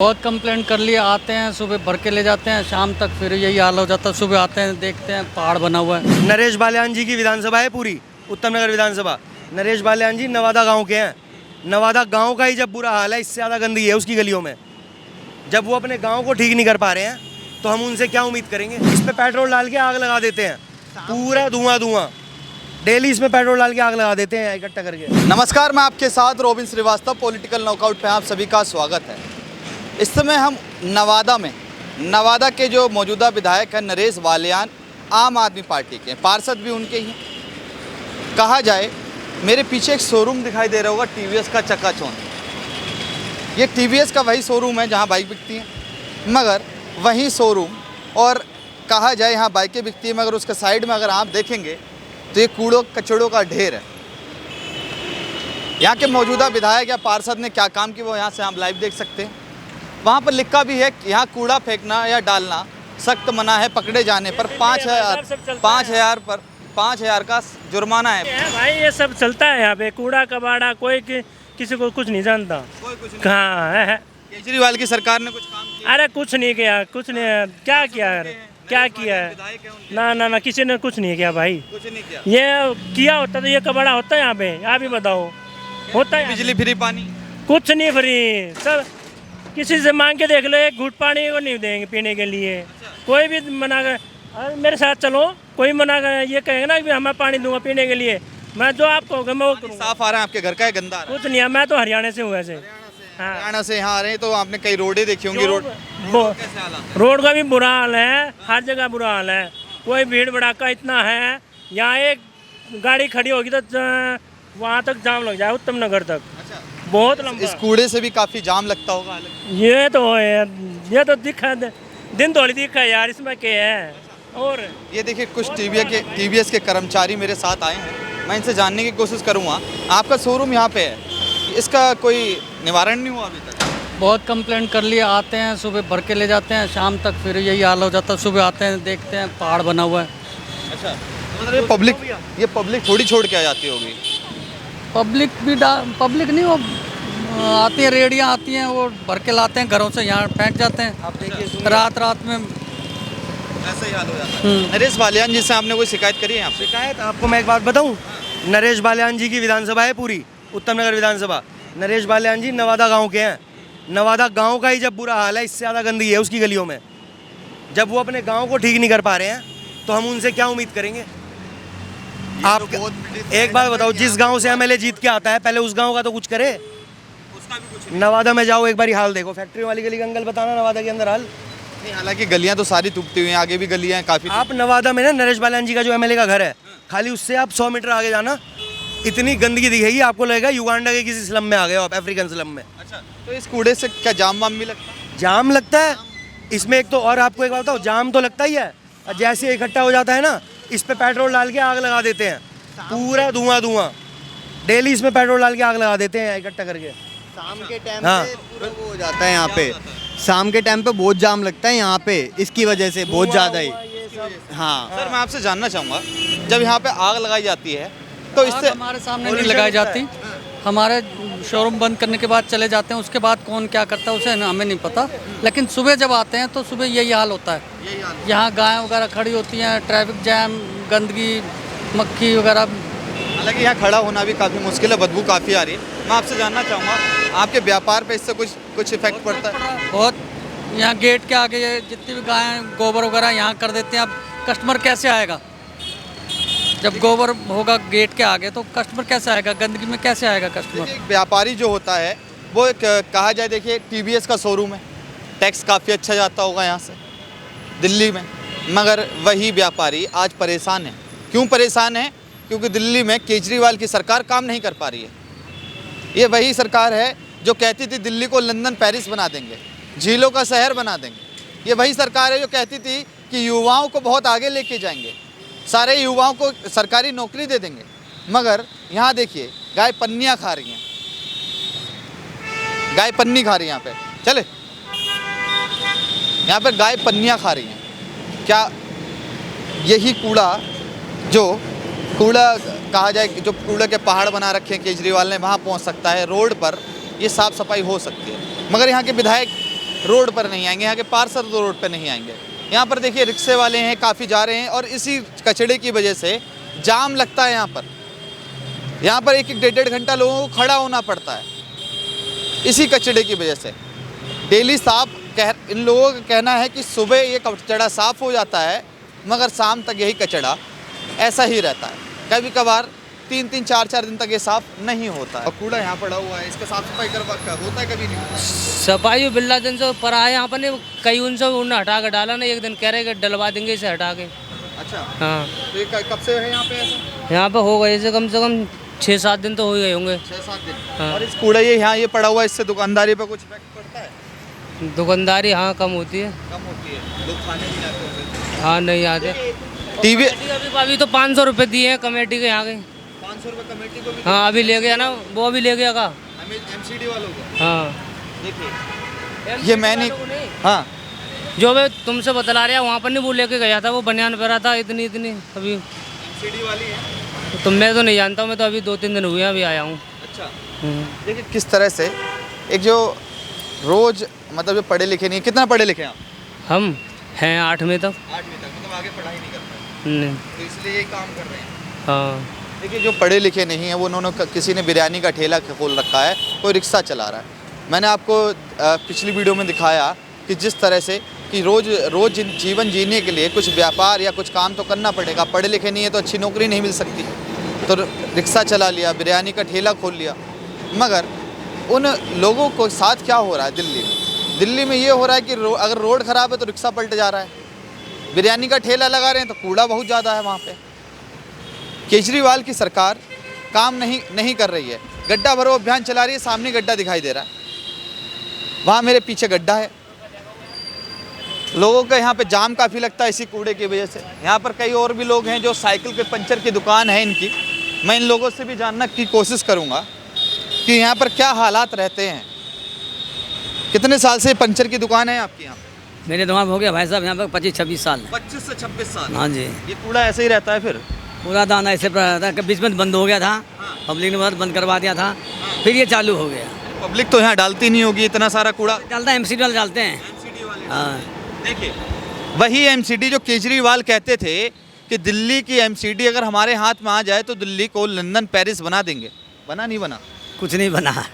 बहुत कंप्लेंट कर लिए, आते हैं सुबह भर के ले जाते हैं, शाम तक फिर यही हाल हो जाता है। सुबह आते हैं देखते हैं पहाड़ बना हुआ है। नरेश बाल्यान जी की विधानसभा है पूरी, उत्तम नगर विधानसभा। नरेश बाल्यान जी नवादा गांव के हैं। नवादा गांव का ही जब बुरा हाल है, इससे ज़्यादा गंदगी है उसकी गलियों में। जब वो अपने गांव को ठीक नहीं कर पा रहे हैं तो हम उनसे क्या उम्मीद करेंगे। इस पर पेट्रोल डाल के आग लगा देते हैं, पूरा धुआं धुआं। डेली इसमें पेट्रोल डाल के आग लगा देते हैं इकट्ठा करके। नमस्कार, मैं आपके साथ रोबिन श्रीवास्तव। पॉलिटिकल नॉकआउट पे आप सभी का स्वागत है। इस समय हम नवादा के जो मौजूदा विधायक हैं नरेश बाल्यान, आम आदमी पार्टी के पार्षद भी उनके ही। कहा जाए, मेरे पीछे एक शोरूम दिखाई दे रहा होगा टीवीएस का, चकाचौंध। ये टीवीएस का वही शोरूम है जहाँ बाइक बिकती है, मगर वही शोरूम और कहा जाए यहाँ बाइकें बिकती है, मगर उसके साइड में अगर आप देखेंगे तो ये कूड़ों कचड़ों का ढेर है। यहाँ के मौजूदा विधायक या पार्षद ने क्या काम किया वो यहाँ से आप लाइव देख सकते हैं। वहाँ पर लिखा भी है कि यहाँ कूड़ा फेंकना या डालना सख्त मना है, पकड़े जाने पर 5,000 का जुर्माना है। भाई ये सब चलता है यहाँ पे, कूड़ा कबाड़ा, कोई किसी को कुछ नहीं जानता। कोई कुछ नहीं। कहाँ है? केजरीवाल की सरकार ने कुछ काम किया? अरे कुछ नहीं किया, कुछ नहीं। क्या किया है? क्या किया है? ना किसी ने कुछ नहीं किया भाई। कुछ नहीं किया। ये किया होता तो ये कबाड़ा होता है यहाँ पे? आप ही बताओ, होता है? बिजली फ्री, पानी कुछ नहीं फ्री। सब किसी से मांग के देख लो, एक घूंट पानी को नहीं देंगे पीने के लिए। कोई भी मना कर, अरे मेरे साथ चलो, कोई मना कर ये कहेगा ना कि मैं पानी दूंगा पीने के लिए, मैं जो आप कहोगे मैं वो करूँगा। साफ आ रहा है आपके घर का है, गंदा आ रहा है? कुछ नहीं है, मैं तो हरियाणा से हूँ वैसे। हाँ। हरियाणा से यहाँ आ रहे हैं तो आपने कई रोडें देखी होंगी। रोड कैसे हालात है? रोड का भी बुरा हाल है, हर जगह बुरा हाल है। कोई भीड़ भड़ाका इतना है, यहाँ एक गाड़ी खड़ी होगी तो वहाँ तक जाम लग जाए, उत्तम नगर तक। अच्छा, बहुत लंबा। इस कूड़े से भी काफी जाम लगता होगा। ये तो है, ये तो दिखा दिन दौड़ी दिखा यार, इसमें क्या है। और ये देखिए, कुछ टीवीएस के कर्मचारी मेरे साथ आए हैं, मैं इनसे जानने की कोशिश करूँगा। आपका शोरूम यहाँ पे है, इसका कोई निवारण नहीं हुआ अभी तक? बहुत कंप्लेंट कर लिए, आते हैं सुबह भर के ले जाते हैं, शाम तक फिर यही हाल हो जाता है। सुबह आते हैं देखते हैं पहाड़ बना हुआ है। अच्छा, मतलब ये पब्लिक थोड़ी छोड़ के आ जाती होगी। पब्लिक नहीं, वो आती है, रेडियाँ आती हैं, वो भर के लाते हैं घरों से, यहाँ फेंक जाते हैं। आप देखिए, रात में ऐसा ही हाल हो जाता है। नरेश बाल्यान जी से आपने कोई शिकायत करी है यहाँ पे? शिकायत आपको मैं एक बात बताऊं, नरेश बाल्यान जी की विधानसभा है पूरी, उत्तम नगर विधानसभा। नरेश बाल्यान जी नवादा गांव के हैं। नवादा गांव का ही जब बुरा हाल है, इससे ज़्यादा गंदगी है उसकी गलियों में। जब वो अपने गांव को ठीक नहीं कर पा रहे हैं तो हम उनसे क्या उम्मीद करेंगे। आप एक बात बताओ, जिस गांव से एमएलए जीत के आता है पहले उस गांव का तो कुछ करे। उसका भी कुछ नवादा में जाओ, एक बार हाल देखो, फैक्ट्री वाली गली का अंकल बताना नवादा के अंदर हाल। नहीं, हालांकि गलियां तो सारी टूटती हुई हैं, आगे भी गलियां हैं काफ़ी। आप नवादा में ना नरेश बाल्यान जी का जो एमएलए का घर है, खाली उससे आप 100 मीटर आगे जाना, इतनी गंदगी दिखेगी आपको, लगेगा युगांडा के किसी स्लम में आ गए हो आप, अफ्रीकन स्लम में। अच्छा, तो इस कूड़े से क्या जाम वाम भी लगता है? जाम लगता है इसमें एक तो, और आपको एक बात बताओ, जाम तो लगता ही है, और जैसे इकट्ठा हो जाता है ना, इस पे पेट्रोल डाल के आग लगा देते हैं, पूरा धुआं धुआं। डेली इसमें पेट्रोल डाल के आग लगा देते हैं इकट्ठा करके। शाम के टाइम हाँ। पे पूरा वो हो जाता है यहाँ पे। शाम के टाइम पे बहुत जाम लगता है यहाँ पे, इसकी वजह से बहुत ज़्यादा ही। हाँ सर, मैं आपसे जानना चाहूँगा, जब यहाँ पे आग लगाई जाती है तो इससे हमारे सामने नहीं लगाई जाती। हमारे शोरूम बंद करने के बाद चले जाते हैं, उसके बाद कौन क्या करता है उसे हमें नहीं पता। लेकिन सुबह जब आते हैं तो सुबह यही हाल होता है। यहाँ गाय वगैरह खड़ी होती हैं, ट्रैफिक जैम, गंदगी, मक्खी वगैरह। हालांकि यहाँ खड़ा होना भी काफ़ी मुश्किल है, बदबू काफ़ी आ रही है। मैं आपसे जानना चाहूँगा, आपके व्यापार पे इससे कुछ इफेक्ट पड़ता है? बहुत। यहाँ गेट के आगे ये जितनी भी गाय गोबर वगैरह यहाँ कर देते हैं। अब कस्टमर कैसे आएगा? जब गोबर होगा गेट के आगे तो कस्टमर कैसे आएगा? गंदगी में कैसे आएगा कस्टमर? देखिए, एक व्यापारी जो होता है वो एक कहा जाए, देखिए टीवीएस का शोरूम है, टैक्स काफ़ी अच्छा जाता होगा यहाँ से दिल्ली में, मगर वही व्यापारी आज परेशान है। क्यों परेशान है? क्योंकि दिल्ली में केजरीवाल की सरकार काम नहीं कर पा रही है। ये वही सरकार है जो कहती थी दिल्ली को लंदन पेरिस बना देंगे, झीलों का शहर बना देंगे। ये वही सरकार है जो कहती थी कि युवाओं को बहुत आगे लेके जाएंगे, सारे युवाओं को सरकारी नौकरी दे देंगे। मगर यहाँ देखिए, गाय पन्नियाँ खा रही हैं, गाय पन्नी खा रही है यहाँ पे। चले, यहाँ पर गाय पन्नियाँ खा रही हैं। क्या यही कूड़ा कहा जाए, जो कूड़े के पहाड़ बना रखे हैं केजरीवाल ने, वहाँ पहुँच सकता है? रोड पर ये साफ़ सफाई हो सकती है, मगर यहाँ के विधायक रोड पर नहीं आएंगे, यहाँ के पार्षद तो रोड पर नहीं आएंगे। यहाँ पर देखिए रिक्शे वाले हैं, काफ़ी जा रहे हैं और इसी कचड़े की वजह से जाम लगता है। यहाँ पर एक एक डेढ़ घंटा लोगों को खड़ा होना पड़ता है इसी कचड़े की वजह से। डेली साफ इन लोगों का कहना है कि सुबह ये कचड़ा साफ़ हो जाता है मगर शाम तक यही कचड़ा ऐसा ही रहता है। कभी कभार 3-3, 4-4 दिन तक ये साफ़ नहीं होता है। और कूड़ा यहाँ पड़ा हुआ है, इसका साफ सफाई होता है कभी नहीं? सफाई बिल्ला दिन से पड़ा है यहाँ पर, नहीं कई उनसे उन्हें हटा कर डाला ना, एक दिन कह रहे कि डलवा देंगे इसे हटा के। अच्छा हाँ, तो ये कब से है यहाँ पे ऐसा? यहाँ पे हो गए से कम 6-7 दिन तो हो ही गए होंगे। 6-7 दिन। हाँ। और इस कूड़ा ये पड़ा हुआ है, इससे दुकानदारी पे कुछ इफेक्ट पड़ता है? दुकानदारी हाँ कम होती है। कम होती है, लोग खाने नहीं आते होंगे। हाँ नहीं आते। टीवी अभी तो 500 रुपये दिए हैं कमेटी के यहाँ के। 500 रुपये कमेटी को भी? हाँ अभी ले गया ना, वो अभी ले गया का। एमसीडी वालों को? हाँ देखिए ये मैंने, हाँ जो मैं तुमसे बतला रहा वहाँ पर नहीं, वो लेके गया था, वो बनियान पे रहा था इतनी अभी। एमसीडी वाली है? तो मैं तो नहीं जानता हूँ, मैं तो अभी 2-3 दिन हुए हैं अभी आया हूँ। अच्छा देखिए किस तरह से एक जो रोज मतलब जो पढ़े लिखे नहीं, कितना पढ़े लिखे हैं आप? हम हैं 8वीं तक। 8वीं तक, मतलब आगे पढ़ाई नहीं कर पाए नहीं। तो इसलिए यही काम कर रहे हैं। हाँ देखिए जो पढ़े लिखे नहीं हैं वो उन्होंने किसी ने बिरयानी का ठेला खोल रखा है, कोई रिक्शा चला रहा है। मैंने आपको पिछली वीडियो में दिखाया कि जिस तरह से कि रोज जीवन जीने के लिए कुछ व्यापार या कुछ काम तो करना पड़ेगा। पढ़े लिखे नहीं है तो अच्छी नौकरी नहीं मिल सकती, तो रिक्शा चला लिया, बिरयानी का ठेला खोल लिया। मगर उन लोगों को साथ क्या हो रहा है दिल्ली में ये हो रहा है कि अगर रोड ख़राब है तो रिक्शा पलट जा रहा है, बिरयानी का ठेला लगा रहे हैं तो कूड़ा बहुत ज़्यादा है वहाँ पे। केजरीवाल की सरकार काम नहीं कर रही है। गड्ढा भरो अभियान चला रही है, सामने गड्ढा दिखाई दे रहा है, वहाँ मेरे पीछे गड्ढा है। लोगों का यहाँ पे जाम काफ़ी लगता है इसी कूड़े की वजह से। यहाँ पर कई और भी लोग हैं जो साइकिल के पंचर की दुकान है इनकी। मैं इन लोगों से भी जानना की कोशिश करूँगा कि यहाँ पर क्या हालात रहते हैं। कितने साल से पंचर की दुकान है आपकी यहाँ पे? मेरे दिमाग हो गया भाई साहब यहाँ पर 25-26 साल। 25 से 26 साल? हाँ जी। ये कूड़ा ऐसे ही रहता है फिर? पूरा दाना ऐसे पड़ा रहता है, बीच में बंद हो गया था, पब्लिक ने बंद करवा दिया था, फिर ये चालू हो गया। पब्लिक तो यहाँ डालती नहीं होगी इतना सारा कूड़ा? डालता है, एमसीडी वाले डालते हैं। एमसीडी वाले? हाँ। देखिए वही एमसीडी जो केजरीवाल कहते थे कि दिल्ली की एमसीडी अगर हमारे हाथ में आ जाए तो दिल्ली को लंदन पेरिस बना देंगे। बना नहीं बना? कुछ नहीं बना।